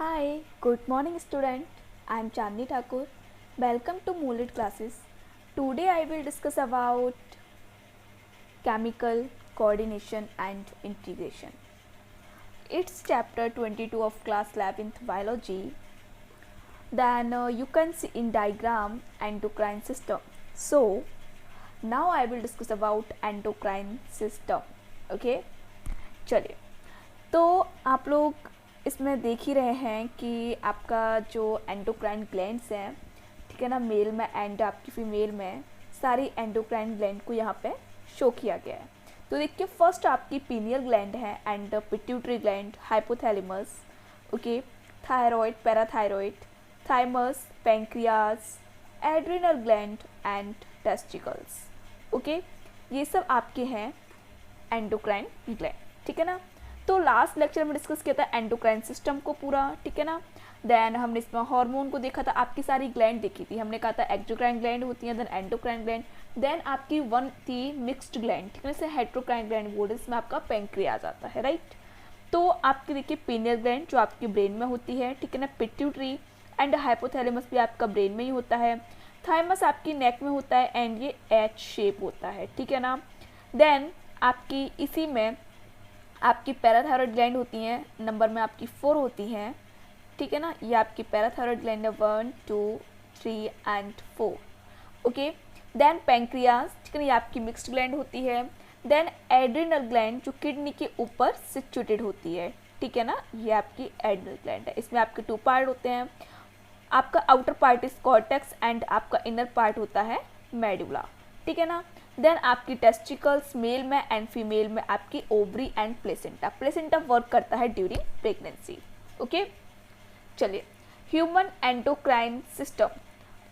Hi, good morning student. I am Chandni Thakur. Welcome to Moolid classes. Today I will discuss about chemical coordination and integration. It's chapter 22 of class 11th biology. Then you can see in diagram endocrine system. So now I will discuss about endocrine system. Okay, चलिए तो आप लोग इसमें देख ही रहे हैं कि आपका जो एंडोक्राइन ग्लैंड्स हैं, ठीक है ना, मेल में एंड आपकी फीमेल में सारी एंडोक्राइन ग्लैंड को यहाँ पे शो किया गया है। तो देखिए फर्स्ट आपकी पीनियल ग्लैंड है and pituitary gland, hypothalamus, okay, thyroid, parathyroid, thymus, pancreas, adrenal gland and testicles. Okay, ये सब आपके हैं एंडोक्राइन ग्लैंड, ठीक है ना। तो लास्ट लेक्चर में डिस्कस किया था एंडोक्राइन सिस्टम को पूरा, ठीक है ना। देन हमने इसमें हार्मोन को देखा था, आपकी सारी ग्लैंड देखी थी, हमने कहा था एक्सोक्राइन ग्लैंड होती है, देन एंडोक्राइन ग्लैंड, देन आपकी वन थी मिक्स्ड ग्लैंड, ठीक है, जैसे हेट्रोक्राइन ग्लैंड बोर्ड, इसमें आपका पैंक्रियाज आता है, राइट। तो आपकी देखिए पीनियल ग्लैंड जो आपकी ब्रेन में होती है, ठीक है ना, पिट्यूटरी एंड हाइपोथैलेमस भी आपका ब्रेन में ही होता है, थाइमस आपकी नेक में होता है एंड ये एच शेप होता है, ठीक है ना। देन आपकी इसी में आपकी पैराथायरॉयड ग्लैंड होती हैं, नंबर में आपकी 4 होती हैं, ठीक है ना। ये आपकी पैराथायरॉयड ग्लैंड है 1, 2, 3 एंड 4, ओके। देन पैंक्रियाज, ठीक है ना, ये आपकी मिक्स्ड ग्लैंड होती है। देन एड्रिनल ग्लैंड जो किडनी के ऊपर सिचुएटेड होती है, ठीक है ना, ये आपकी एड्रिनल ग्लैंड है। इसमें आपके 2 पार्ट होते हैं, आपका outer part is cortex and आपका इनर पार्ट होता है मेडुला, ठीक है ना। देन आपकी टेस्टिकल्स मेल में एंड फीमेल में आपकी ovary and placenta, placenta work करता है ड्यूरिंग प्रेगनेंसी, ओके। चलिए, human endocrine system,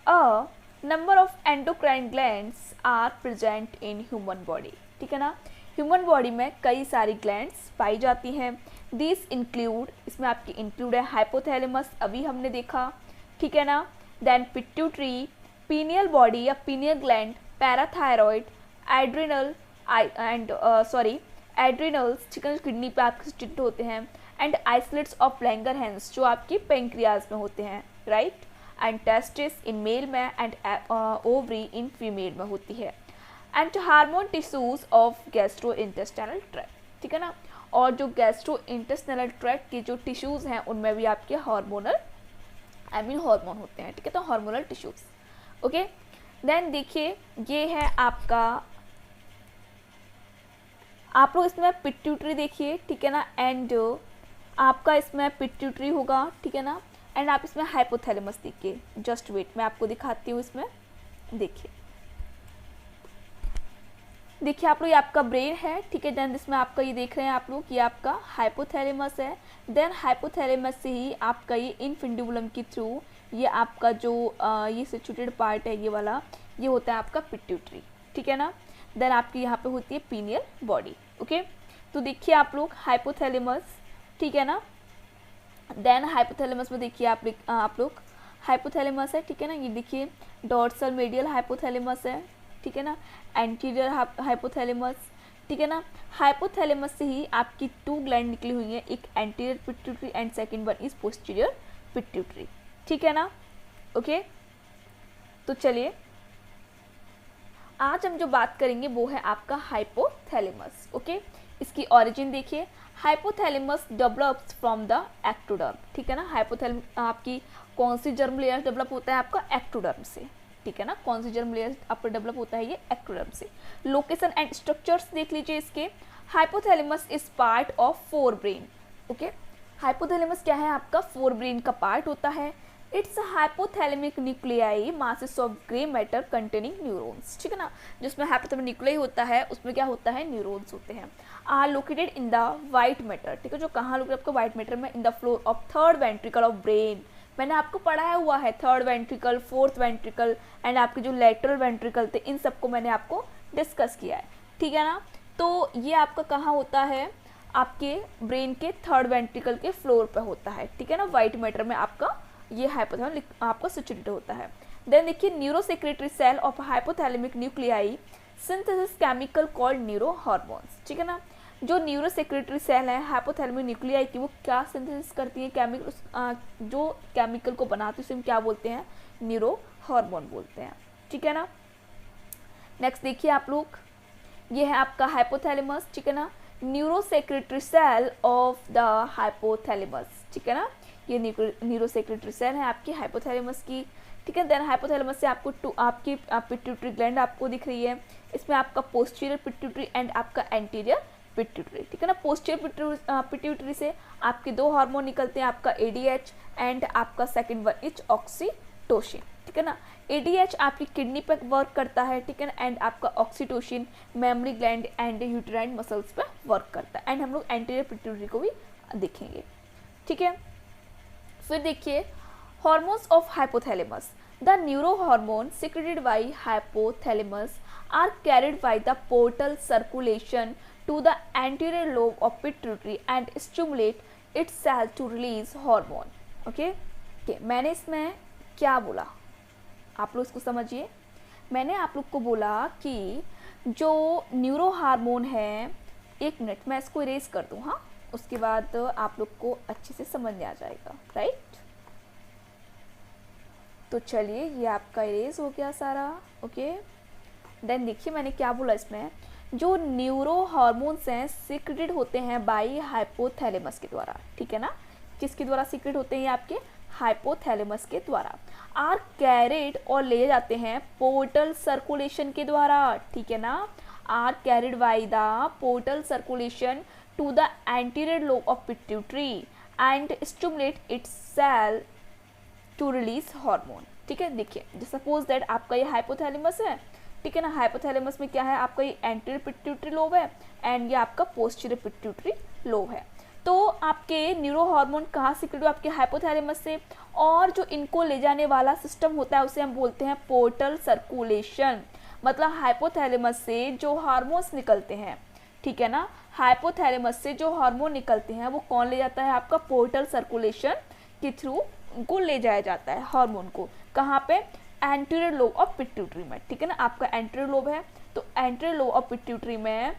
a number of endocrine glands are present in human body, ठीक है ना। ह्यूमन बॉडी में कई सारी ग्लैंड्स पाई जाती हैं। दिस इंक्लूड, इसमें आपकी इंक्लूड है हाइपोथैलेमस, अभी हमने देखा, ठीक है ना। देन पिट्यूटरी, पीनियल बॉडी या पीनियल ग्लैंड, पैराथायरॉयड, एड्रिनल एड्रिनल्स, ठीक है, किडनी पे आपके स्टिट होते हैं, एंड आइसलेट्स ऑफ लैंगरहैंस जो आपकी पैंक्रियाज में होते हैं, right, and testis in male में एंड ओवरी इन फीमेल में होती है, and hormone tissues of gastrointestinal tract, ठीक है ना। और जो गैस्ट्रो इंटेस्टाइनल ट्रैक्ट के जो टिश्यूज हैं उनमें भी आपके हार्मोनल हार्मोन होते हैं, ठीक है, तो हार्मोनल टिश्यूज, ओके। देन देखिए ये है आपका, आप लोग इसमें पिट्यूटरी देखिए, ठीक है ना, एंड आपका इसमें पिट्यूटरी होगा, ठीक है ना, एंड आप इसमें हाइपोथैलेमस देखिए, जस्ट वेट मैं आपको दिखाती हूँ। इसमें देखिए आप लोग, ये आपका ब्रेन है, ठीक है। देन इसमें आपका ये देख रहे हैं आप लोग, ये आपका हाइपोथैलेमस है। देन हाइपोथैलेमस से ही आपका ये इनफिंडिबुलम के थ्रू ये आपका जो ये सिचुएटेड पार्ट है, ये वाला, ये होता है आपका पिट्यूटरी, ठीक है ना। देन आपकी यहाँ पे होती है पीनियल बॉडी, ओके। तो देखिए आप लोग हाइपोथैलेमस, ठीक है ना। देन हाइपोथैलेमस में देखिए आप लोग हाइपोथैलेमस है, ठीक है ना, ये देखिए डॉर्सल मीडियल हाइपोथैलेमस है, ठीक है ना, एंटीरियर हाइपोथैलेमस, ठीक है ना। हाइपोथैलेमस से ही आपकी 2 ग्लैंड निकली हुई हैं, एक anterior pituitary and second one is posterior pituitary, ठीक है ना, ओके। तो चलिए आज हम जो बात करेंगे वो है आपका हाइपोथैलेमस, ओके। इसकी ओरिजिन देखिए, hypothalamus develops from the ectoderm, ठीक है ना। हाइपोथैलेमस आपकी कौन सी जर्म लेयर डेवलप होता है, आपका एक्टोडर्म से, ठीक है ना। कौन सी जर्म लेयर आपका डेवलप होता है, ये एक्टोडर्म से। लोकेशन एंड स्ट्रक्चर्स देख लीजिए इसके। Hypothalamus is part of 4 brain, okay. Hypothalamus क्या है, आपका 4 ब्रेन का पार्ट होता है। It's hypothalamic nuclei masses of grey matter containing neurons, ठीक है ना। जिसमें हाइपोथैलेमिक न्यूक्लियाई होता है उसमें क्या होता है, न्यूरॉन्स होते हैं। Are located in the white matter, ठीक है, जो कहाँ लोकेटेड आपको वाइट मैटर में, in the floor of 3rd ventricle of brain. मैंने आपको पढ़ाया हुआ है 3rd ventricle, 4th ventricle and आपके जो लेटरल वेंट्रिकल थे, इन सबको मैंने आपको डिस्कस किया है, ठीक है ना। तो ये आपका कहाँ होता है, आपके ब्रेन के 3rd वेंट्रिकल के फ्लोर पे होता है, ठीक है ना। वाइट मैटर में आपका ये हाइपोथैलेमस आपका सिचुएटेड होता है। देन देखिए neurosecretory cell of hypothalamic nuclei synthesis chemical called neurohormones, ठीक है ना। जो न्यूरो सेक्रेटरी सेल है हाइपोथैलेमिक न्यूक्लियाई की, वो क्या सिंथेसिस करती है, केमिकल, जो केमिकल को बनाती है उसे हम क्या बोलते हैं, न्यूरो हार्मोन बोलते हैं, ठीक है ना। नेक्स्ट देखिए आप लोग, ये है आपका हाइपोथैलेमस, ठीक है ना, neurosecretory cell of the hypothalamus, ठीक है ना, ये न्यूरो सेक्रेटरी सेल है आपकी हाइपोथैलेमस की, ठीक है। देन हाइपोथैलेमस से आपको आपकी पिट्यूटरी ग्लैंड आपको दिख रही है, इसमें आपका पोस्टीरियर पिट्यूटरी एंड आपका एंटीरियर पिट्यूटरी, ठीक है ना। पोस्टीरियर पिट्यूटरी से आपके दो हार्मोन निकलते हैं, आपका ADH एंड आपका सेकंड वन इज ऑक्सीटोसिन, ठीक है ना। ADH आपकी किडनी पर वर्क करता है, ठीक है ना, एंड आपका oxytocin memory gland and uterine muscles पर वर्क करता है, एंड हम लोग एंटीरियर पिट्यूटरी को भी देखेंगे, ठीक है। फिर देखिए hormones of hypothalamus. The neurohormone secreted by hypothalamus are carried by the portal circulation to the anterior lobe of pituitary and stimulate its cell to release hormone. Okay? मैंने इसमें क्या बोला, आप लोग इसको समझिए। मैंने आप लोग को बोला कि जो न्यूरो हार्मोन है, एक मिनट मैं इसको इरेज कर दूँ, हाँ, उसके बाद आप लोग को अच्छे से समझ में आ जाएगा, राइट। तो चलिए ये आपका इरेज हो गया सारा, ओके। देन देखिए मैंने क्या बोला, इसमें जो न्यूरो हार्मोन्स हैं सीक्रेटेड होते हैं बाय हाइपोथैलेमस के द्वारा, ठीक है ना। किसके द्वारा सीक्रेट होते हैं ये आपके हाइपोथैलेमस के द्वारा, आर कैरिड और ले जाते हैं पोर्टल सर्कुलेशन के द्वारा, ठीक है ना, are carried by the portal circulation to the anterior lobe of pituitary and stimulate its cell to release hormone, ठीक है। देखिए सपोज दैट आपका ये हाइपोथैलेमस है, ठीक है ना, हाइपोथैलेमस में क्या है, आपका ये एंटीरियर पिट्यूटरी लोब है एंड ये आपका पोस्टीरियर पिट्यूटरी लोब है। तो आपके न्यूरो हार्मोन कहाँ से सीक्रेट हुए, आपके हाइपोथैलेमस से, और जो इनको ले जाने वाला सिस्टम होता है उसे हम बोलते हैं पोर्टल सर्कुलेशन। मतलब हाइपोथैलेमस से जो हार्मोन्स निकलते हैं, ठीक है ना, हाइपोथैलेमस से जो हार्मोन निकलते हैं वो कौन ले जाता है, आपका पोर्टल सर्कुलेशन के थ्रू को ले जाया जाता है हार्मोन को, कहाँ पे, एंटीरियर लोब ऑफ पिट्यूटरी में, ठीक है ना। आपका एंटीरियर लोब है तो एंटीरियर लोब ऑफ पिट्यूटरी में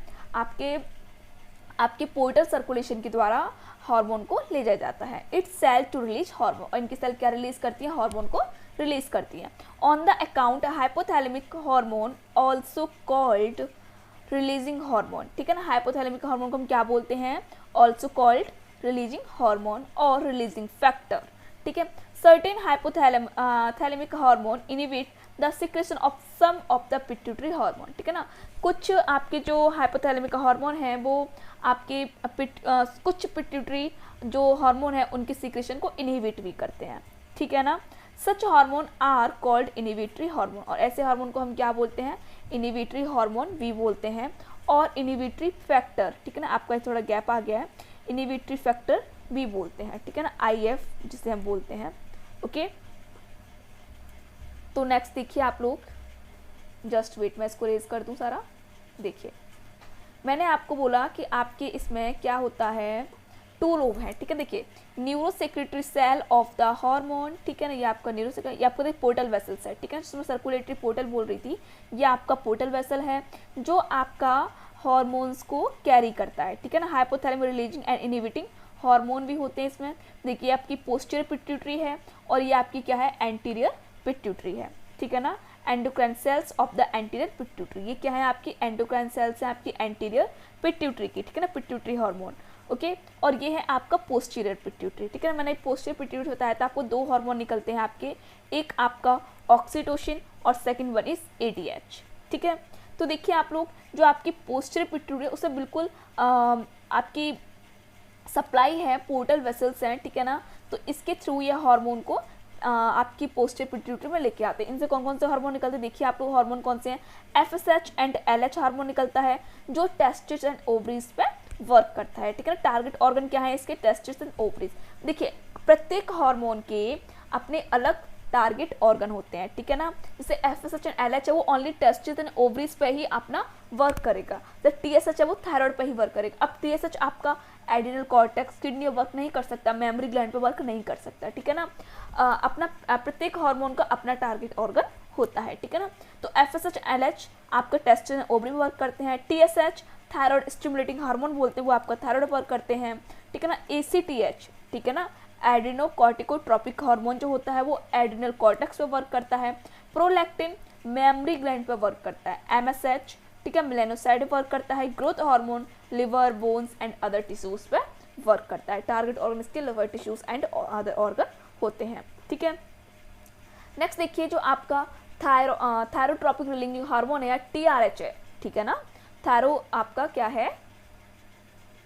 आपके पोर्टल सर्कुलेशन के द्वारा हार्मोन को ले जाया जाता है। Its cell to release hormone, और इनकी सेल क्या रिलीज करती है, हार्मोन को रिलीज करती है। On the account hypothalamic hormone also called releasing hormone, ठीक है ना। हाइपोथैलेमिक हार्मोन को हम क्या बोलते हैं, ऑल्सो कॉल्ड रिलीजिंग हार्मोन और रिलीजिंग फैक्टर, ठीक है। Certain hypothalamic hormone inhibit the secretion of some of the pituitary hormone, ठीक है ना। कुछ आपके जो हाइपोथैलेमिक हार्मोन हैं वो आपके कुछ पिट्यूटरी जो हार्मोन है उनकी सिक्रेशन को इनहिबिट भी करते हैं, ठीक है ना। Such hormone are called inhibitory hormone, और ऐसे हार्मोन को हम क्या बोलते हैं, इनहिबिटरी हार्मोन भी बोलते हैं, और इनहिबिटरी फैक्टर, ठीक है ना, आपका थोड़ा गैप आ गया है, इनहिबिटरी फैक्टर भी बोलते हैं, ठीक है ना, IF जिसे हम बोलते हैं, ओके। तो नेक्स्ट देखिए आप लोग, जस्ट वेट मैं इसको रेज कर दूं सारा। देखिए मैंने आपको बोला कि आपके इसमें क्या होता है, टू लोब है, ठीक है। देखिए neurosecretory cell of the hormone, ठीक है ना, ये आपका न्यूरो सेक्रेटरी, ये आपका पोर्टल वेसल्स है, ठीक है, जिसमें सर्कुलेटरी पोर्टल बोल रही थी, ये आपका पोर्टल वेसल है जो आपका हार्मोन्स को कैरी करता है, ठीक है ना। Hypothalamic releasing and inhibiting hormone भी होते हैं इसमें। देखिए आपकी पोस्टीरियर पिट्यूटरी है और ये आपकी क्या है, एंटीरियर पिट्यूटरी है, ठीक है ना। Endocrine cells of the anterior pituitary, ये क्या है, आपकी एंडोक्राइन सेल्स है आपकी एंटीरियर पिट्यूटरी की, ठीक है ना, पिट्यूटरी हार्मोन, ओके। और ये है आपका पोस्टीरियर पिट्यूटरी, ठीक है। मैंने पोस्टीरियर पिट्यूटरी बताया था आपको, दो हार्मोन निकलते हैं आपके, एक आपका ऑक्सीटोसिन और सेकंड वन इज ADH, ठीक है। तो देखिए आप लोग, जो आपकी पोस्टीरियर पिट्यूटरी है उसे बिल्कुल आपकी सप्लाई है, पोर्टल वेसल्स हैं, ठीक है ना, तो इसके थ्रू ये हार्मोन को आपकी पोस्टीरियर पिट्यूटरी में लेके आते हैं। इनसे कौन कौन से हार्मोन निकलते हैं, देखिए आप लोग हार्मोन कौन से हैं, FSH एंड LH हार्मोन निकलता है जो टेस्टिस एंड ओवरीज पे वर्क करता है, ठीक है ना। टारगेट ऑर्गन क्या है इसके, टेस्टिस एंड ओवरीज। देखिए प्रत्येक हार्मोन के अपने अलग टारगेट ऑर्गन होते हैं, ठीक है ना। जैसे FSH एंड LH है वो ओनली टेस्टिस एंड ओवरीज पे ही अपना वर्क करेगा, जब TSH है वो थायराइड पे ही वर्क करेगा। अब TSH आपका एड्रिनल कॉर्टेक्स, किडनी वर्क नहीं कर सकता, मेमोरी ग्लैंड पे वर्क नहीं कर सकता, ठीक है ना। अपना प्रत्येक हार्मोन का अपना टारगेट ऑर्गन होता है, ठीक है ना। तो FSH LH आपका टेस्टिस एंड ओवरी में वर्क करते हैं, TSH थायराइड स्टिमुलेटिंग हार्मोन बोलते हैं, वो आपका थायराइड वर्क करते हैं, ठीक है ना। ACTH, ठीक है ना, एड्रेनोकॉर्टिकोट्रोपिक हार्मोन जो होता है वो एड्रिनल कॉर्टेक्स पे वर्क करता है। प्रोलैक्टिन मेमोरी ग्लैंड पे वर्क करता है। MSH, ठीक है, मेलानोसाइड वर्क करता है। Growth hormone liver, bones and other tissues पे वर्क करता है। टारगेट ऑर्गन के liver tissues and other organ होते हैं, ठीक है। नेक्स्ट देखिए जो आपका थायरोट्रोपिक रिलीजिंग हार्मोन है या TRH है, ठीक है ना। थायरो आपका क्या है,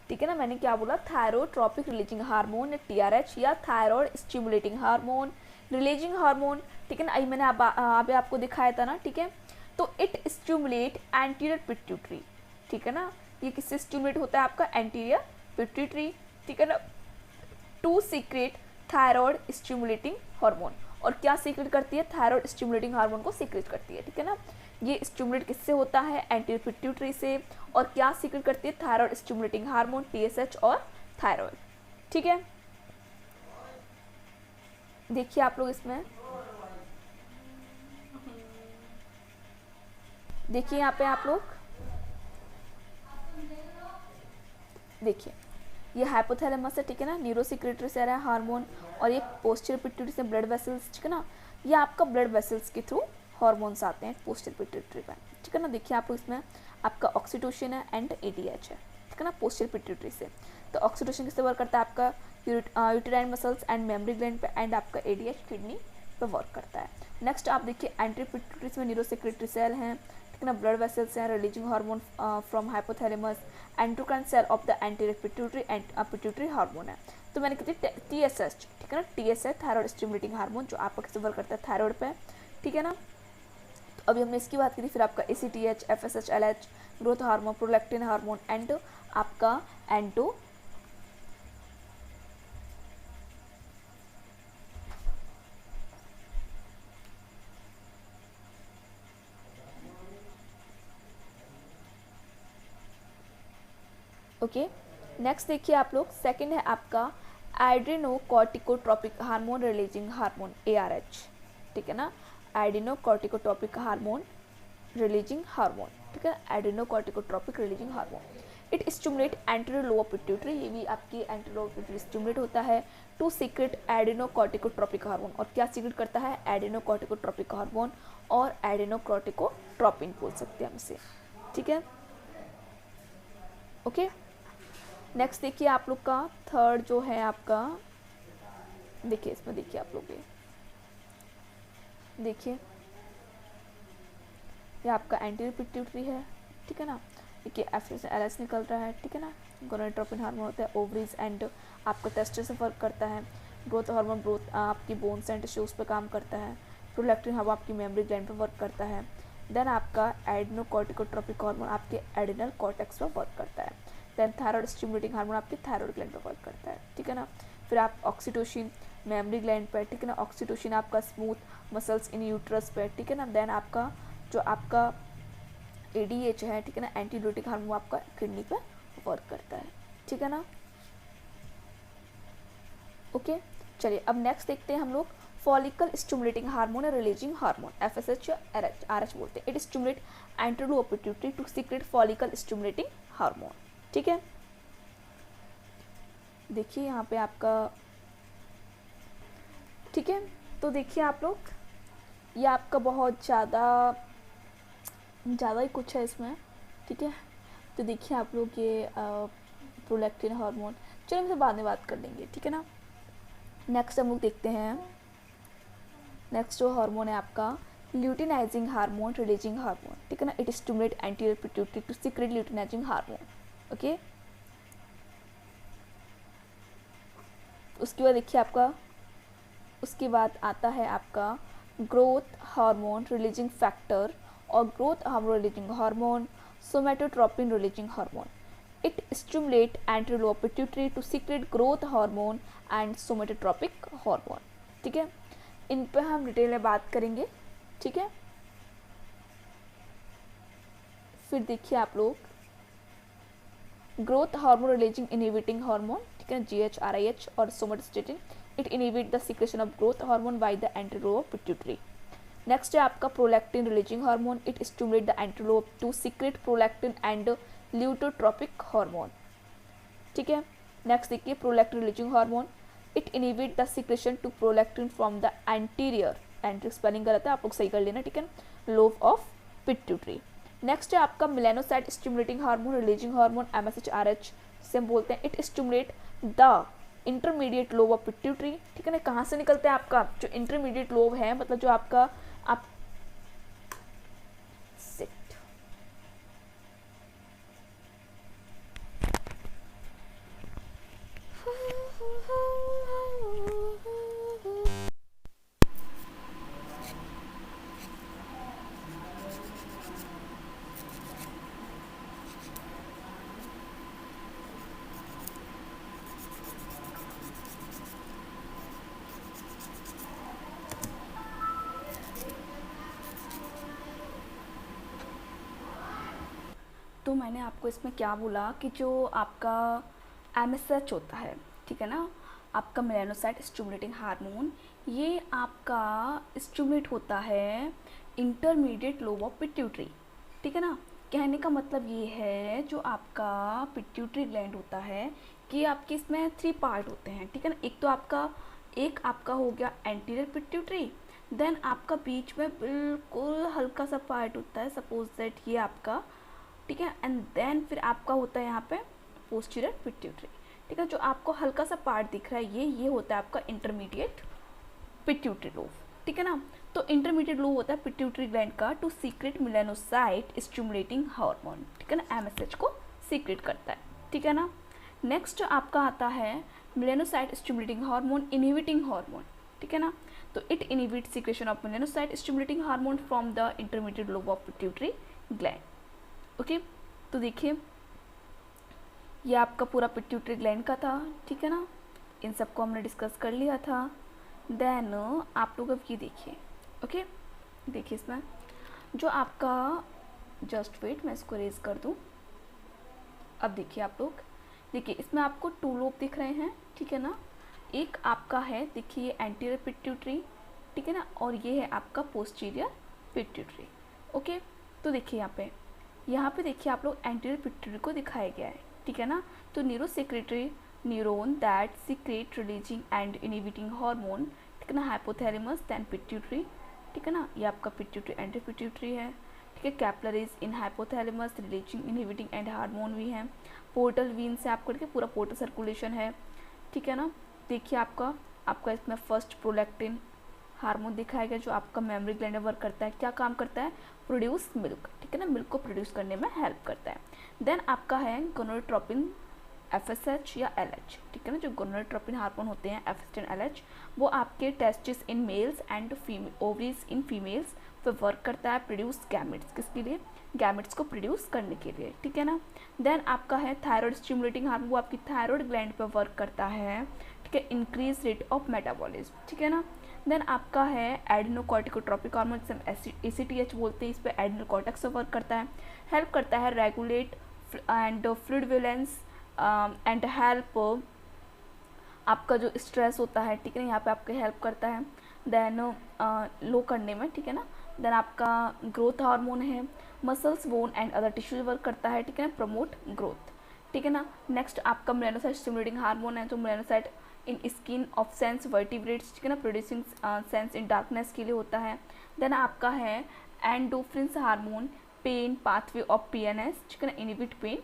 ठीक है ना, मैंने क्या बोला, थायरोट्रोपिक रिलीजिंग हार्मोन या TRH या thyroid stimulating hormone, releasing hormone, ठीक है ना। अभी मैंने अभी आपको दिखाया था ना, ठीक है। तो इट स्टिमुलेट एंटीरियर पिट्यूटरी, ठीक है ना। ये किससे स्टिमुलेट होता है आपका, एंटीरियर पिट्यूटरी, ठीक है ना, to secrete thyroid stimulating hormone. और क्या सीक्रेट करती है, थायराइड स्टिमुलेटिंग हार्मोन को सीक्रेट करती है, ठीक है ना। ये स्टिमुलेट किससे होता है, एंटीरियर पिट्यूटरी से। और क्या सीक्रेट करती है, थायराइड स्टिमुलेटिंग हार्मोन TSH और थायराइड, ठीक है। देखिए आप लोग इसमें देखिए यहाँ पे आप लोग देखिए, ये हाइपोथैलेमस है, ठीक है ना, न्यूरोसिक्रेटरी से आ रहा है हार्मोन। और ये पोस्टीरियर पिट्यूटरी से ब्लड वेसल्स, ठीक है ना, ये आपका ब्लड वेसल्स के थ्रू हार्मोन्स आते हैं पोस्टीरियर पिट्यूटरी पे, ठीक है ना। देखिए आप लोग इसमें आपका ऑक्सीटोसिन है एंड ADH है, ठीक है ना, पोस्टीरियर पिट्यूटरी से। तो ऑक्सीटोसिन किससे वर्क करता है, आपका uterine muscles and memory gland पे, एंड आपका ADH किडनी पे वर्क करता है। नेक्स्ट आप देखिए एंटीरियर पिट्यूटरी में न्यूरोसिक्रेटरी सेल हैं, ठीक है ना, ब्लड वेसल्स हैं, releasing hormone from hypothalamus, endocrine cell of the anterior pituitary and pituitary hormone है। तो मैंने कहती TSH, ठीक है ना, TSH थायराइड स्टिमुलेटिंग हार्मोन जो आपका किससे वर्क करता है, थायराइड पे, ठीक है ना। तो अभी हमने इसकी बात करी, फिर आपका ACTH, FSH, LH, growth hormone, prolactin hormone and आपका एंटो ओके। नेक्स्ट देखिए आप लोग, सेकंड है आपका adrenocorticotropic hormone releasing hormone ARH, ठीक है ना, एड्रेनोकॉर्टिकोट्रोपिक हार्मोन रिलीजिंग हार्मोन, ठीक है, adrenocorticotropic releasing hormone. It stimulate anterior lower pituitary, ये भी आपकी एंटीरियर लोअर पिट्यूटरी स्टिमुलेट होता है टू सीक्रेट एड्रेनोकॉर्टिकोट्रोपिक हार्मोन। और क्या सीक्रेट करता है, एड्रेनोकॉर्टिकोट्रोपिक हार्मोन और एड्रेनोकॉर्टिकोट्रोपिन बोल सकते हैं हम इसे, ठीक है, ओके। नेक्स्ट देखिए आप लोग का थर्ड जो है आपका, देखिए इसमें देखिए आप लोग देखिए, ये आपका एंटीरियर पिट्यूटरी है, ठीक है ना। देखिए FSH निकल रहा है, ठीक है ना। गोनाडोट्रोपिन हार्मोन होता है ओवरीज एंड आपका टेस्टिस से वर्क करता है। ग्रोथ हार्मोन ग्रोथ आपकी बोन्स एंड टिश्यूज पे काम करता है। प्रोलैक्टिन हार्मोन आपकी मेमोरी ग्लैंड पे वर्क करता है। देन आपका एड्रेनोकॉर्टिकोट्रोपिक हार्मोन आपके एड्रिनल कॉर्टेक्स पर वर्क करता है। देन थायराइड स्टिमुलेटिंग हार्मोन आपके थायराइड ग्लैंड पर वर्क करता है, ठीक है ना। फिर आप ऑक्सीटोसिन मेमोरी ग्लैंड पर, ठीक है ना, ऑक्सीटोसिन आपका स्मूथ मसल्स इन यूट्रस पे, ठीक है ना। देन आपका जो आपका ADH है, ठीक है ना, एंटीडायरेटिक हार्मोन आपका किडनी पे वर्क करता है, ठीक है ना, ओके। चलिए अब नेक्स्ट देखते हैं हम लोग फॉलिकल स्टिमुलेटिंग हार्मोन या रिलीजिंग हार्मोन FSH या RH बोलते हैं। It stimulate anterior pituitary to secrete follicle stimulating hormone, ठीक है। देखिए यहाँ पे आपका, ठीक है, तो देखिए आप लोग ये आपका बहुत ज़्यादा ही कुछ है इसमें, ठीक है। तो देखिए आप लोग ये प्रोलैक्टिन हार्मोन, चलो हम बाद में बात कर लेंगे, ठीक है ना। नेक्स्ट हम लोग देखते हैं, नेक्स्ट जो हार्मोन है आपका ल्यूटिनाइजिंग हार्मोन रिलीजिंग हार्मोन, ठीक है ना। It stimulate anterior pituitary to secrete luteinizing hormone, okay. उसके बाद देखिए आपका, उसके बाद आता है आपका ग्रोथ हार्मोन रिलीजिंग फैक्टर और growth hormone releasing hormone, somatotropin releasing hormone. It stimulate anterior lower pituitary to secrete growth hormone and somatotropic hormone, ठीक है। इन पे हम डिटेल में बात करेंगे, ठीक है। फिर देखिए आप लोग growth hormone releasing inhibiting hormone, ठीक है, GH/RIH और somatostatin. It inhibit the secretion of growth hormone by the anterior lower pituitary. Next है आपका prolactin releasing hormone. It stimulate the anterior lobe to secrete prolactin and luteotropic hormone, ठीक है। Next देखिए prolactin releasing hormone, it inhibit the secretion to prolactin from the anterior, anti spelling गलत है, आप लोग सही कर लेना, ठीक है, लोब ऑफ पिट्यूटरी। नेक्स्ट है आपका melanocyte stimulating hormone releasing hormone, MSHRH से हम बोलते हैं, it stimulate the intermediate lobe of pituitary, ठीक है ना। कहाँ से निकलता है आपका जो इंटरमीडिएट लोब है, मतलब जो आपका आप तो मैंने आपको इसमें क्या बोला कि जो आपका MSH होता है, ठीक है ना, आपका मेलानोसाइट स्टिमुलेटिंग हार्मोन, ये आपका स्टिमुलेट होता है इंटरमीडिएट लोब ऑफ पिट्यूटरी, ठीक है ना। कहने का मतलब ये है जो आपका पिट्यूटरी ग्लैंड होता है कि आपके इसमें 3 पार्ट होते हैं, ठीक है ना। एक आपका हो गया एंटीरियर पिट्यूटरी, देन आपका बीच में बिल्कुल हल्का सा पार्ट होता है, सपोज दैट ये आपका, ठीक है, एंड देन फिर आपका होता है यहाँ पे पोस्टीरियर पिट्यूटरी, ठीक है। जो आपको हल्का सा पार्ट दिख रहा है ये होता है आपका इंटरमीडिएट पिट्यूटरी लोब, ठीक है ना। तो इंटरमीडिएट लोब होता है पिट्यूटरी ग्लैंड का to secrete melanocyte stimulating hormone, ठीक है ना, MSH को सीक्रेट करता है, ठीक है ना। नेक्स्ट आपका आता है melanocyte stimulating hormone inhibiting hormone, ठीक है ना। तो it inhibit secretion of melanocyte stimulating hormone from the intermediate lobe of pituitary gland, okay. तो देखिए ये आपका पूरा पिट्यूटरी ग्लैंड का था, ठीक है ना, इन सबको हमने डिस्कस कर लिया था। देन आप लोग अब ये देखिए, ओके, देखिए इसमें जो आपका, जस्ट वेट मैं इसको रेज कर दूँ। अब देखिए आप लोग, देखिए इसमें आपको 2 लोब दिख रहे हैं, ठीक है ना। एक आपका है, देखिए ये एंटीरियर पिट्यूटरी, ठीक है ना, और ये है आपका पोस्टीरियर पिट्यूटरी, ओके। तो देखिए यहाँ पे देखिए आप लोग एंटीरियर पिट्यूटरी को दिखाया गया है, ठीक है ना। तो neuro secretary neuron that secret releasing and inhibiting hormone, ठीक है ना, हाइपोथैलेमस देन पिट्यूटरी, ठीक है ना, ये आपका पिट्यूटरी एंटी पिट्यूटरी है, ठीक है। Capillaries in hypothalamus releasing inhibiting and hormone भी हैं। पोर्टल वीन से आपको देखिए पूरा पोर्टल सर्कुलेशन है, ठीक है ना। देखिए आपका इसमें फर्स्ट प्रोलैक्टिन हार्मोन दिखाया गया जो आपका मेमोरी ग्लैंड में वर्क करता है, क्या काम करता है, प्रोड्यूस मिल्क, ठीक है ना, मिल्क को प्रोड्यूस करने में हेल्प करता है। देन आपका है गोनाडोट्रोपिन FSH या LH, ठीक है ना। जो गोनाडोट्रोपिन हार्मोन होते हैं FSH एंड LH, वो आपके testis in males and ovaries in females पे वर्क करता है, प्रोड्यूस गैमेट्स, किसके लिए, गैमेट्स को प्रोड्यूस करने के लिए, ठीक है ना। देन आपका है थायराइड स्टिमुलेटिंग हार्मोन, वो आपकी थायराइड ग्लैंड पे वर्क करता है, ठीक है, इंक्रीज रेट ऑफ मेटाबॉलिज्म, ठीक है ना। देन आपका है एडिनोकॉर्टिकोट्रोपिक हार्मोन, जिसे हम ACTH बोलते हैं, इस पर एडिनोकॉर्टेक्स से वर्क करता है, हेल्प करता है regulate and fluid valence and help आपका जो स्ट्रेस होता है, ठीक है ना, यहाँ पे आपके हेल्प करता है, देन लो करने में, ठीक है ना। देन आपका ग्रोथ हार्मोन है, muscles bone and other tissues work करता है, ठीक है ना, प्रमोट ग्रोथ, ठीक है ना। नेक्स्ट आपका मेलानोसाइट स्टिमुलेटिंग हार्मोन है, जो melanocyte in skin of sense vertebrates, ठीक है ना, प्रोड्यूसिंग सेंस इन डार्कनेस के लिए होता है। देन आपका है endorphins hormone, pain pathway of PNS, ठीक है ना, इनहिबिट पेन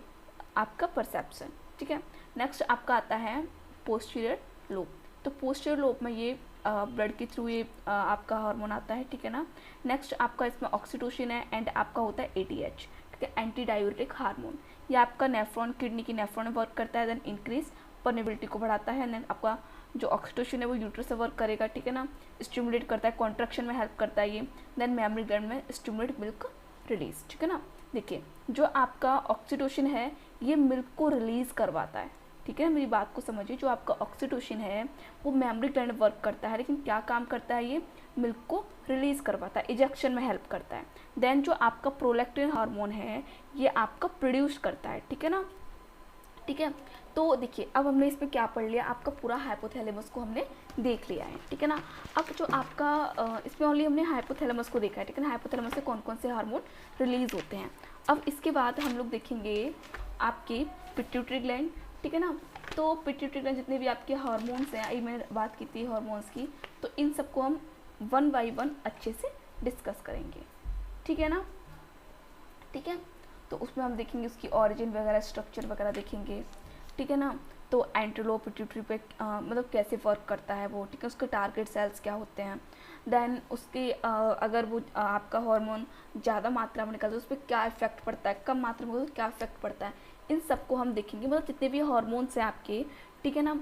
आपका परसेप्शन, ठीक है। नेक्स्ट आपका आता है पोस्टीरियर लोब, तो पोस्टीरियर लोब में ये ब्लड के थ्रू ये आपका हार्मोन आता है, ठीक है ना। नेक्स्ट आपका इसमें ऑक्सीटोसिन है एंड आपका होता है ADH, ठीक है, एंटी डायूरेटिक हार्मोन, ये आपका नेफ्रॉन, किडनी की नेफ्रॉन में वर्क करता है, देन इंक्रीज परमेबिलिटी को बढ़ाता है। देन आपका जो ऑक्सीटोसिन है वो यूट्रस से वर्क करेगा, ठीक है ना, स्टिमुलेट करता है, कॉन्ट्रैक्शन में हेल्प करता है ये। देन मेमोरी ग्लैंड में स्टिमुलेट मिल्क रिलीज, ठीक है ना। देखिए जो आपका ऑक्सीटोसिन है ये मिल्क को रिलीज़ करवाता है, ठीक है, मेरी बात को समझिए। जो आपका ऑक्सीटोसिन है वो मेमोरी ग्लैंड वर्क करता है, लेकिन क्या काम करता है, ये मिल्क को रिलीज़ करवाता है, इजेक्शन में हेल्प करता है। देन जो आपका प्रोलैक्टिन हार्मोन है ये आपका प्रोड्यूस करता है, ठीक है ना, ठीक है। तो देखिए अब हमने इसमें क्या पढ़ लिया, आपका पूरा हाइपोथैलेमस को हमने देख लिया है, ठीक है ना। अब जो आपका इसमें ओनली हमने हाइपोथैलेमस को देखा है, ठीक है ना, हाइपोथैलेमस से कौन कौन से हार्मोन रिलीज होते हैं। अब इसके बाद हम लोग देखेंगे आपकी पिट्यूटरी ग्लैंड, ठीक है ना। तो पिट्यूटरी ग्लैंड जितने भी आपके हार्मोन्स हैं, अभी मैंने बात की थी हार्मोन्स की, तो इन सबको हम 1 बाय 1 अच्छे से डिस्कस करेंगे, ठीक है ना, ठीक है। तो उसमें हम देखेंगे उसकी ऑरिजिन वगैरह, स्ट्रक्चर वगैरह देखेंगे, ठीक है ना। तो एंटेरोलोब पिट्यूटरी पे मतलब कैसे वर्क करता है वो, ठीक है, उसके टारगेट सेल्स क्या होते हैं, देन उसके अगर वो आपका हार्मोन ज़्यादा मात्रा में निकलता है उस पर क्या इफेक्ट पड़ता है, कम मात्रा में क्या इफेक्ट पड़ता है, इन सबको हम देखेंगे। मतलब जितने भी हार्मोन्स हैं आपके, ठीक है ना,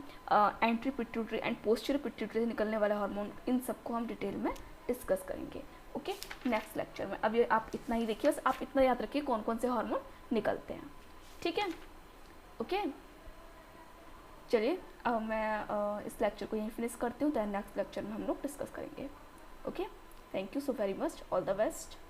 entry pituitary and posterior pituitary से निकलने वाले हार्मोन, इन सबको हम डिटेल में डिस्कस करेंगे, ओके, नेक्स्ट लेक्चर में। अब ये आप इतना ही देखिए, बस आप इतना याद रखिए कौन कौन से हार्मोन निकलते हैं, ठीक है, ओके। चलिए अब मैं इस लेक्चर को यहीं फिनिश करती हूँ, दैन नेक्स्ट लेक्चर में हम लोग डिस्कस करेंगे, okay. Thank you so very much, all the best.